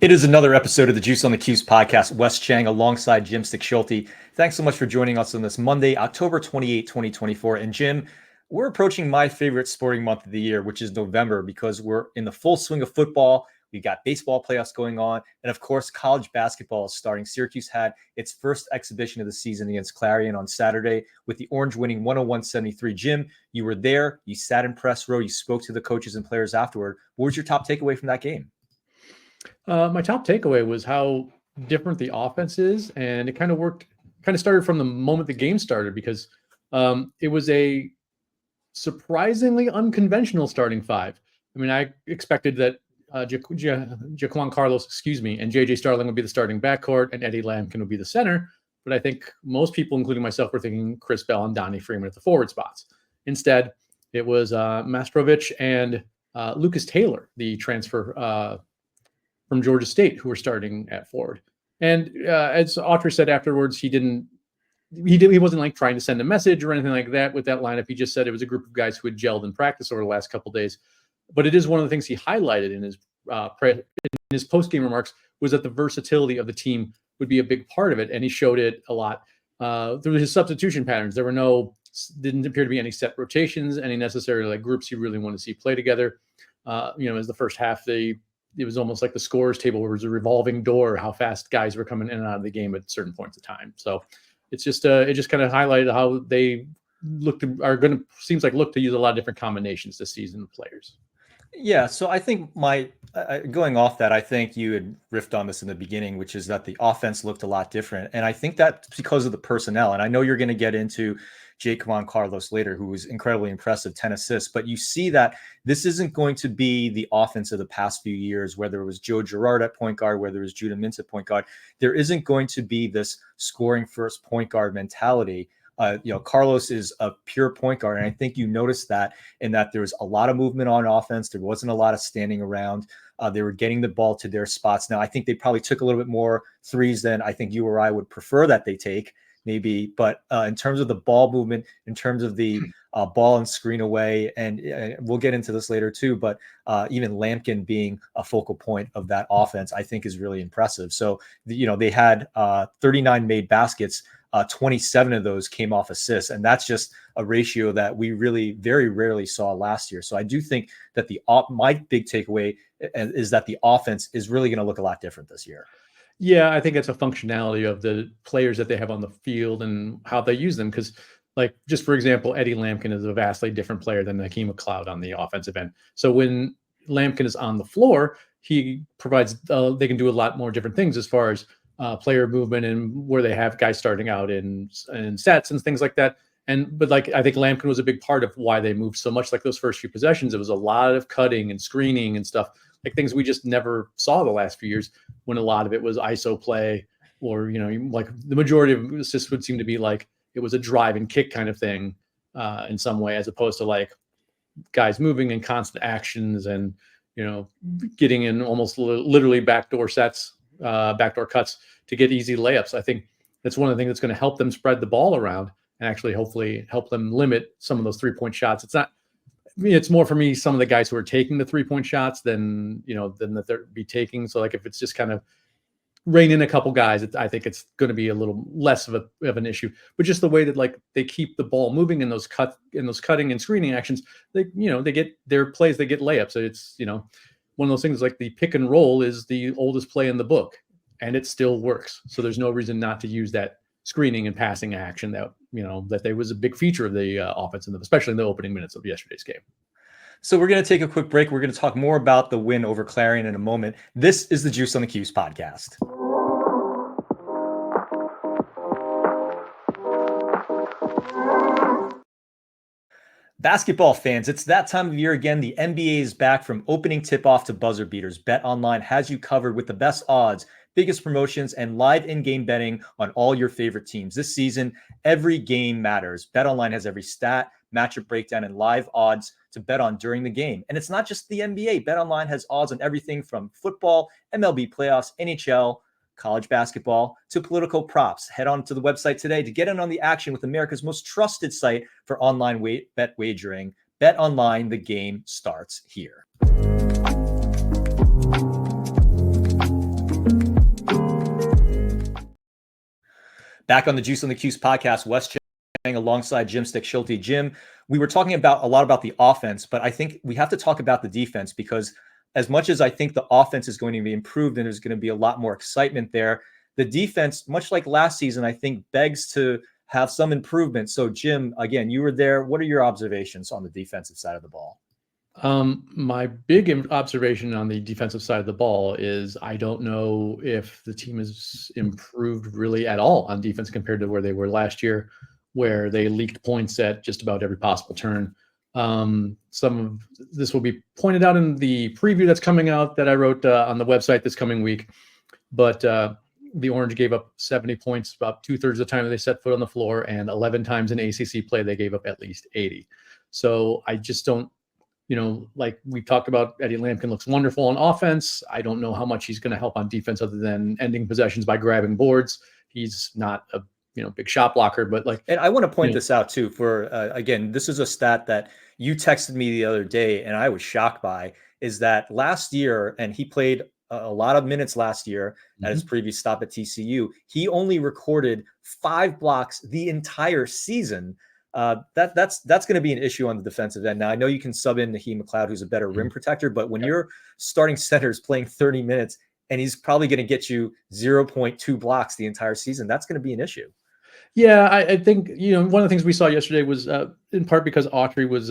It is another episode of the Juice on the Cuse podcast. Wes Cheng alongside Jim Stechschulte. Thanks so much for joining us on this Monday, October 28, 2024. And Jim, we're approaching my favorite sporting month of the year, which is November, because we're in the full swing of football. We've got baseball playoffs going on. And of course, college basketball is starting. Syracuse had its first exhibition of the season against Clarion on Saturday with the Orange winning 101-73. Jim, you were there. You sat in press row. You spoke to the coaches and players afterward. What was your top takeaway from that game? My top takeaway was how different the offense is, and it kind of started from the moment the game started, because it was a surprisingly unconventional starting five. I mean, I expected that Jaquan Carlos, and JJ Starling would be the starting backcourt, and Eddie Lampkin would be the center. But I think most people, including myself, were thinking Chris Bell and Donnie Freeman at the forward spots. Instead, it was Mastrovich and Lucas Taylor, the transfer from Georgia State, who were starting at forward. And as Autry said afterwards, he wasn't like trying to send a message or anything like that with that lineup. He just said it was a group of guys who had gelled in practice over the last couple of days. But it is one of the things he highlighted in his post-game remarks, was that the versatility of the team would be a big part of it, and he showed it a lot through his substitution patterns. There didn't appear to be any set rotations, any necessarily like groups you really want to see play together. As the first half, it was almost like the scores table where it was a revolving door, how fast guys were coming in and out of the game at certain points of time. So it's just it just kind of highlighted how they look to use a lot of different combinations this season of players. Yeah, so I think going off that, I think you had riffed on this in the beginning, which is that the offense looked a lot different. And I think that's because of the personnel. And I know you're going to get into Jaquan Carlos later, who was incredibly impressive, 10 assists. But you see that this isn't going to be the offense of the past few years, whether it was Joe Girard at point guard, whether it was Judah Mintz at point guard. There isn't going to be this scoring first point guard mentality. Carlos is a pure point guard, and I think you noticed that in that there was a lot of movement on offense. There wasn't a lot of standing around. They were getting the ball to their spots. Now, I think they probably took a little bit more threes than I think you or I would prefer that they take, maybe. But in terms of the ball movement, in terms of the ball and screen away, and we'll get into this later too, but even Lampkin being a focal point of that offense, I think is really impressive. So, they had 39 made baskets. 27 of those came off assists, and that's just a ratio that we really very rarely saw last year. So I do think that my big takeaway is that the offense is really going to look a lot different this year. Yeah, I think it's a functionality of the players that they have on the field and how they use them. Because, like, just for example, Eddie Lampkin is a vastly different player than Hakeem McLeod on the offensive end. So when Lampkin is on the floor, he provides they can do a lot more different things as far as player movement, and where they have guys starting out in sets and things like that. But I think Lampkin was a big part of why they moved so much. Like those first few possessions, it was a lot of cutting and screening and stuff, like things we just never saw the last few years, when a lot of it was ISO play, or, like the majority of assists would seem to be like it was a drive and kick kind of thing in some way, as opposed to like guys moving in constant actions and, getting in almost literally backdoor cuts to get easy layups. I think that's one of the things that's going to help them spread the ball around and actually hopefully help them limit some of those 3-point shots. It's more for me, some of the guys who are taking the 3-point shots than that they're be taking. So like if it's just kind of rein in a couple guys, I think it's going to be a little less of an issue. But just the way that like they keep the ball moving in those cutting and screening actions, they get their plays, they get layups. So it's one of those things, like the pick and roll is the oldest play in the book, and it still works. So there's no reason not to use that screening and passing action that there was a big feature of the offense, especially in the opening minutes of yesterday's game. So we're going to take a quick break. We're going to talk more about the win over Clarion in a moment. This is the Juice on the Cuse podcast. Basketball fans, it's that time of year again. The NBA is back. From opening tip-off to buzzer beaters, BetOnline has you covered with the best odds, biggest promotions, and live in-game betting on all your favorite teams. This season, every game matters. BetOnline has every stat, matchup breakdown, and live odds to bet on during the game. And it's not just the NBA. BetOnline has odds on everything from football, MLB playoffs, NHL, college basketball, to political props. Head on to the website today to get in on the action with America's most trusted site for online bet wagering. BetOnline, the game starts here. Back on the Juice on the Cuse podcast, Wes Cheng alongside Jim Stechschulte. Jim, we were talking about a lot about the offense, but I think we have to talk about the defense, because as much as I think the offense is going to be improved and there's going to be a lot more excitement there, the defense, much like last season, I think begs to have some improvement. So, Jim, again, you were there. What are your observations on the defensive side of the ball? My big observation on the defensive side of the ball is I don't know if the team has improved really at all on defense compared to where they were last year, where they leaked points at just about every possible turn. Some of this will be pointed out in the preview that's coming out that I wrote on the website this coming week. But the Orange gave up 70 points about 2/3 of the time that they set foot on the floor, and 11 times in ACC play they gave up at least 80. So I just don't, like we talked about, Eddie Lampkin looks wonderful on offense. I don't know how much he's going to help on defense other than ending possessions by grabbing boards. He's not a big shot blocker, but and I want to point this out too. For again, this is a stat that you texted me the other day, and I was shocked by. Is that last year, and he played a lot of minutes last year at his previous stop at TCU. He only recorded 5 blocks the entire season. That's going to be an issue on the defensive end. Now, I know you can sub in Naheem McLeod, who's a better rim protector, but when your starting centers playing 30 minutes and he's probably going to get you 0.2 blocks the entire season, that's going to be an issue. Yeah, I think, one of the things we saw yesterday was in part because Autry was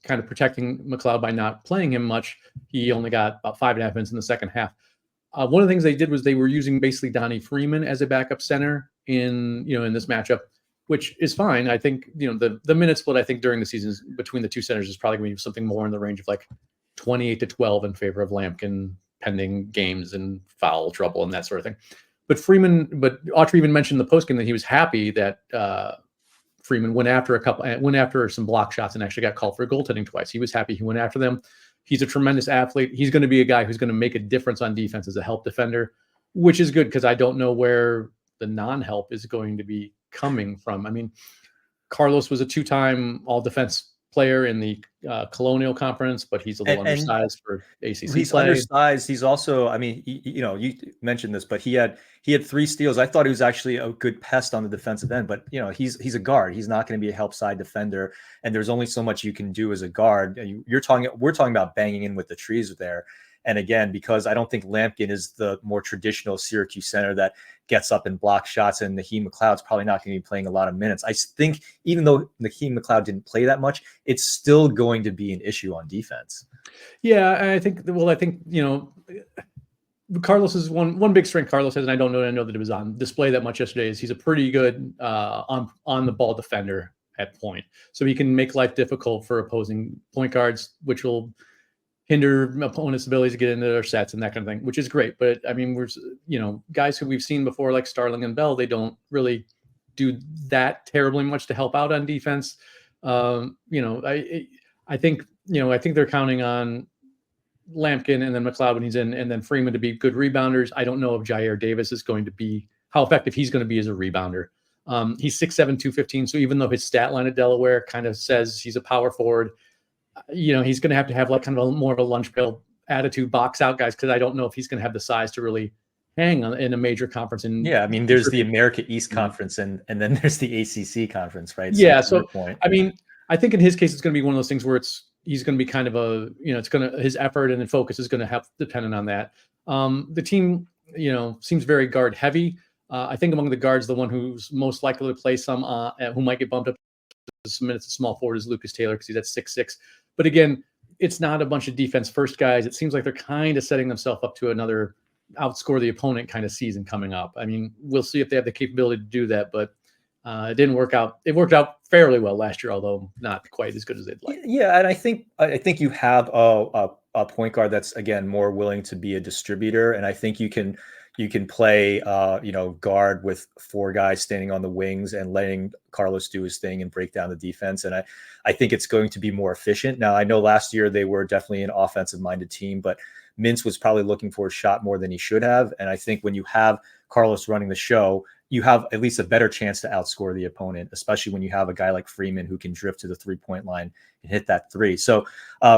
kind of protecting McLeod by not playing him much. He only got about 5.5 minutes in the second half. One of the things they did was they were using basically Donnie Freeman as a backup center in this matchup, which is fine. I think, the minute split, I think during the seasons between the two centers is probably going to be something more in the range of like 28-12 in favor of Lampkin, pending games and foul trouble and that sort of thing. But Autry even mentioned in the postgame that he was happy that Freeman went after some block shots and actually got called for goaltending twice. He was happy he went after them. He's a tremendous athlete. He's going to be a guy who's going to make a difference on defense as a help defender, which is good because I don't know where the non-help is going to be coming from. I mean, Carlos was a 2-time all-defense player in the Colonial Conference, but he's a little undersized for ACC he's play. Undersized. He's also, I mean, you mentioned this, but he had 3 steals. I thought he was actually a good pest on the defensive end, but he's a guard. He's not going to be a help side defender, and there's only so much you can do as a guard. We're talking about banging in with the trees there. And again, because I don't think Lampkin is the more traditional Syracuse center that gets up and blocks shots, and Naheem McLeod's probably not going to be playing a lot of minutes. I think even though Naheem McLeod didn't play that much, it's still going to be an issue on defense. Yeah, I think Carlos is one big strength Carlos has, and I know that it was on display that much yesterday, is he's a pretty good on the ball defender at point. So he can make life difficult for opposing point guards, which will hinder opponents' ability to get into their sets and that kind of thing, which is great. But I mean, we're guys who we've seen before, like Starling and Bell, they don't really do that terribly much to help out on defense. I think they're counting on Lampkin and then McLeod when he's in, and then Freeman to be good rebounders. I don't know if Jair Davis is going to be how effective he's going to be as a rebounder. He's 6'7", 215. So even though his stat line at Delaware kind of says he's a power forward, he's going to have like kind of more of a lunch pail attitude, box out guys, because I don't know if he's going to have the size to really hang on in a major conference. And I mean, there's the America East Conference, and then there's the ACC Conference, right? Yeah. So I mean, I think in his case, it's going to be one of those things where he's going to be kind of his effort and focus is going to have dependent on that. The team, seems very guard heavy. I think among the guards, the one who's most likely to play some, who might get bumped up some minutes at small forward is Lucas Taylor, because he's at 6'6". But again, it's not a bunch of defense first guys. It seems like they're kind of setting themselves up to another outscore the opponent kind of season coming up. I mean, we'll see if they have the capability to do that, but it didn't work out. It worked out fairly well last year, although not quite as good as they'd like. Yeah, and I think you have a point guard that's, again, more willing to be a distributor, and I think you can play guard with 4 guys standing on the wings and letting Carlos do his thing and break down the defense. And I think it's going to be more efficient. Now, I know last year they were definitely an offensive minded team, but Mintz was probably looking for a shot more than he should have. And I think when you have Carlos running the show, you have at least a better chance to outscore the opponent, especially when you have a guy like Freeman who can drift to the 3-point line and hit that 3. So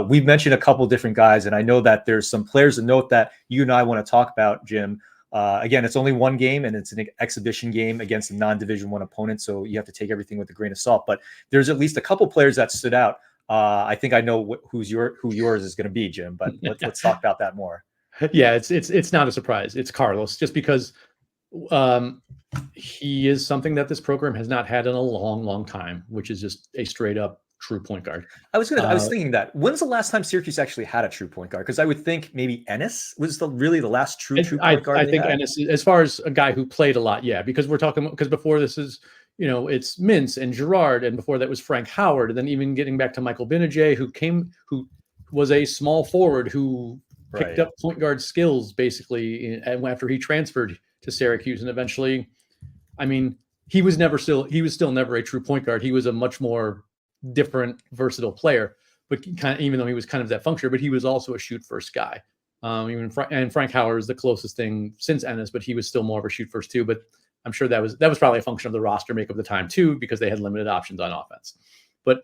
we've mentioned a couple different guys, and I know that there's some players to note that you and I want to talk about, Jim. Again, it's only one game and it's an exhibition game against a non-Division I opponent, so you have to take everything with a grain of salt. But there's at least a couple players that stood out. I think I know who yours is going to be, Jim. But let's talk about that more. Yeah, it's not a surprise. It's Carlos, just because he is something that this program has not had in a long, long time, which is just a straight up true point guard. I was thinking that. When's the last time Syracuse actually had a true point guard? Because I would think maybe Ennis was really the last true point guard. I think Ennis, as far as a guy who played a lot, yeah, because we're talking, because before this is, it's Mintz and Girard, and before that was Frank Howard, and then even getting back to Michael Benajay, who was a small forward who picked up point guard skills basically, and after he transferred to Syracuse, and eventually, I mean, he was still never a true point guard. He was a much more different, versatile player, but even though he was kind of that functioner, but he was also a shoot first guy. And Frank Howard is the closest thing since Ennis, but he was still more of a shoot first too. But I'm sure that was probably a function of the roster makeup at the time too, because they had limited options on offense. But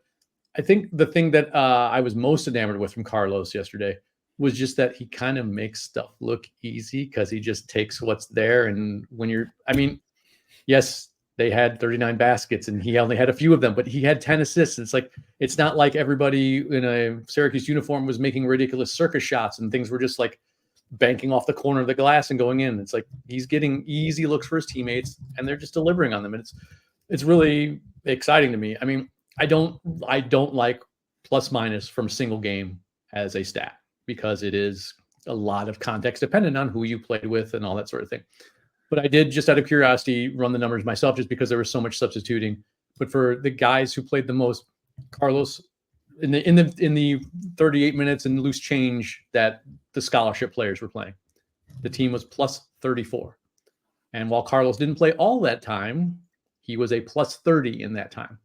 I think the thing that I was most enamored with from Carlos yesterday was just that he kind of makes stuff look easy, because he just takes what's there. And yes, they had 39 baskets and he only had a few of them, but he had 10 assists. It's not like everybody in a Syracuse uniform was making ridiculous circus shots and things were just like banking off the corner of the glass and going in. It's like he's getting easy looks for his teammates and they're just delivering on them. And it's really exciting to me. I mean, I don't like plus minus from single game as a stat, because it is a lot of context dependent on who you played with and all that sort of thing. But I did, just out of curiosity, run the numbers myself, just because there was so much substituting. But for the guys who played the most, Carlos, in the 38 minutes and loose change that the scholarship players were playing, the team was plus 34. And while Carlos didn't play all that time, he was a plus 30 in that time.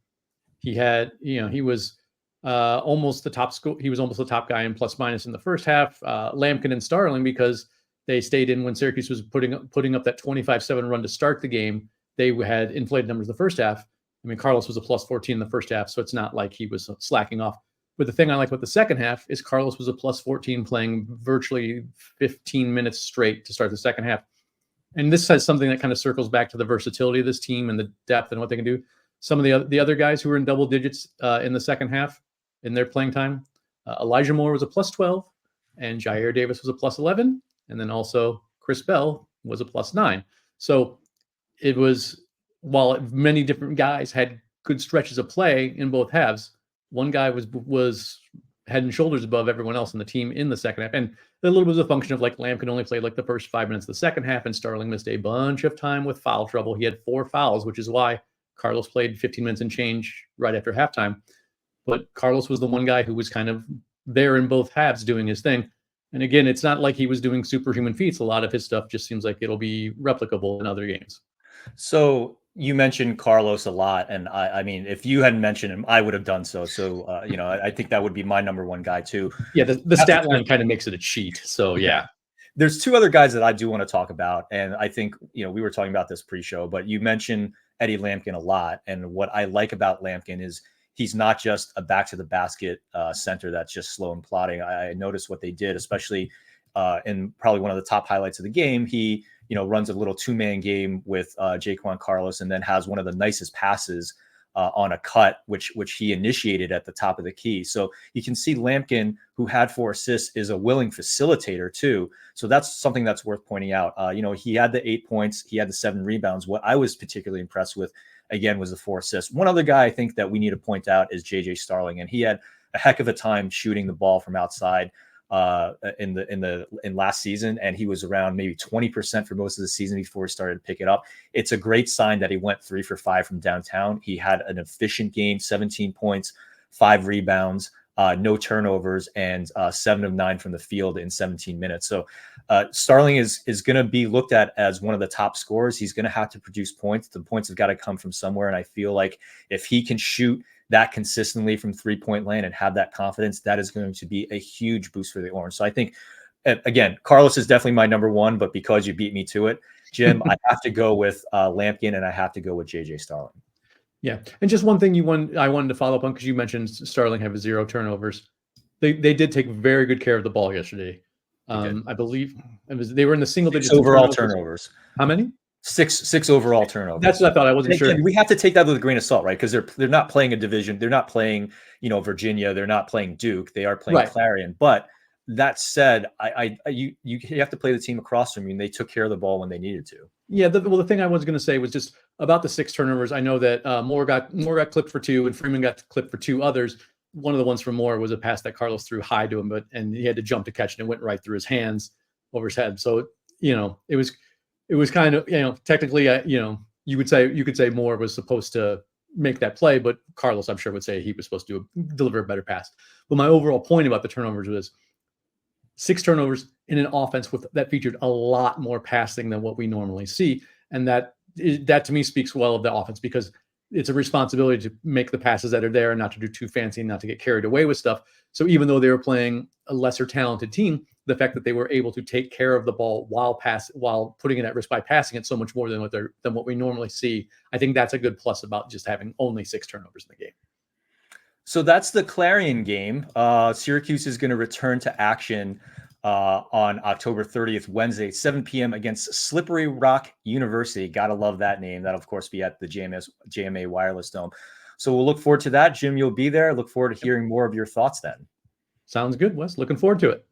He had, he was almost the top score. He was almost the top guy in plus minus in the first half. Lampkin and Starling, because they stayed in when Syracuse was putting up that 25-7 run to start the game. They had inflated numbers the first half. I mean, Carlos was a plus 14 in the first half, so it's not like he was slacking off. But the thing I like about the second half is Carlos was a plus 14 playing virtually 15 minutes straight to start the second half. And this has something that kind of circles back to the versatility of this team and the depth and what they can do. Some of the other guys who were in double digits in the second half in their playing time, Elijah Moore was a plus 12, and Jair Davis was a plus 11. And then also Chris Bell was a plus 9. So it was, while many different guys had good stretches of play in both halves, one guy was head and shoulders above everyone else on the team in the second half. And a little bit was a function of like Lampkin only played like the first 5 minutes of the second half, and Starling missed a bunch of time with foul trouble. He had 4 fouls, which is why Carlos played 15 minutes and change right after halftime. But Carlos was the one guy who was kind of there in both halves doing his thing. And again, it's not like he was doing superhuman feats. A lot of his stuff just seems like it'll be replicable in other games. So you mentioned Carlos a lot, and I mean, if you hadn't mentioned him, I would have done so. So I think that would be my number one guy too. Yeah, the stat line kind of makes it a cheat. So yeah. There's 2 other guys that I do want to talk about, and I think we were talking about this pre-show, but you mentioned Eddie Lampkin a lot, and what I like about Lampkin is he's not just a back to the basket center that's just slow and plodding. I noticed what they did, especially in probably one of the top highlights of the game. He, runs a little 2-man game with Jaquan Carlos, and then has one of the nicest passes on a cut, which he initiated at the top of the key. So you can see Lampkin, who had 4 assists, is a willing facilitator too. So that's something that's worth pointing out. He had the 8 points, he had the 7 rebounds. What I was particularly impressed with, again, was the 4 assists. One other guy I think that we need to point out is JJ Starling, and he had a heck of a time shooting the ball from outside in last season, and he was around maybe 20% for most of the season before he started to pick it up. It's a great sign that he went 3 for 5 from downtown. He had an efficient game, 17 points, 5 rebounds, no turnovers, and 7 of 9 from the field in 17 minutes. So Starling is going to be looked at as one of the top scorers. He's going to have to produce points. The points have got to come from somewhere, and I feel like if he can shoot that consistently from 3-point land and have that confidence, that is going to be a huge boost for the Orange. So I think, again, Carlos is definitely my number one, but because you beat me to it, Jim, I have to go with Lampkin, and I have to go with JJ Starling. Yeah. And just one thing I wanted to follow up on, because you mentioned Starling have 0 turnovers. They did take very good care of the ball yesterday. I believe they were in the single Six digits of overall turnovers. turnovers. How many? Six overall turnovers. That's what I thought. I wasn't And sure. again, we have to take that with a grain of salt, right? Because they're not playing a division. They're not playing, Virginia. They're not playing Duke. They are playing Right. Clarion. But that said, you have to play the team across from you, and they took care of the ball when they needed to. Yeah. The thing I was going to say was just about the 6 turnovers. I know that Moore got clipped for 2, and Freeman got clipped for 2 others. One of the ones from Moore was a pass that Carlos threw high to him, and he had to jump to catch it, and it went right through his hands over his head. So it was kind of technically you could say Moore was supposed to make that play, but Carlos, I'm sure, would say he was supposed to deliver a better pass. But my overall point about the turnovers was 6 turnovers in an offense that featured a lot more passing than what we normally see. And that to me speaks well of the offense, because it's a responsibility to make the passes that are there and not to do too fancy and not to get carried away with stuff. So even though they were playing a lesser talented team, the fact that they were able to take care of the ball while putting it at risk by passing it so much more than what we normally see, I think that's a good plus about just having only 6 turnovers in the game. So that's the Clarion game. Syracuse is going to return to action on October 30th, Wednesday, 7 p.m. against Slippery Rock University. Gotta love that name. That'll, of course, be at the JMA Wireless Dome. So we'll look forward to that. Jim, you'll be there. Look forward to hearing more of your thoughts then. Sounds good, Wes. Looking forward to it.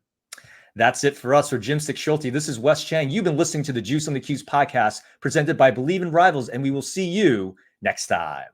That's it for us. For Jim Stechschulte, this is Wes Cheng. You've been listening to the Juice on the Cuse podcast presented by Believe in Rivals, and we will see you next time.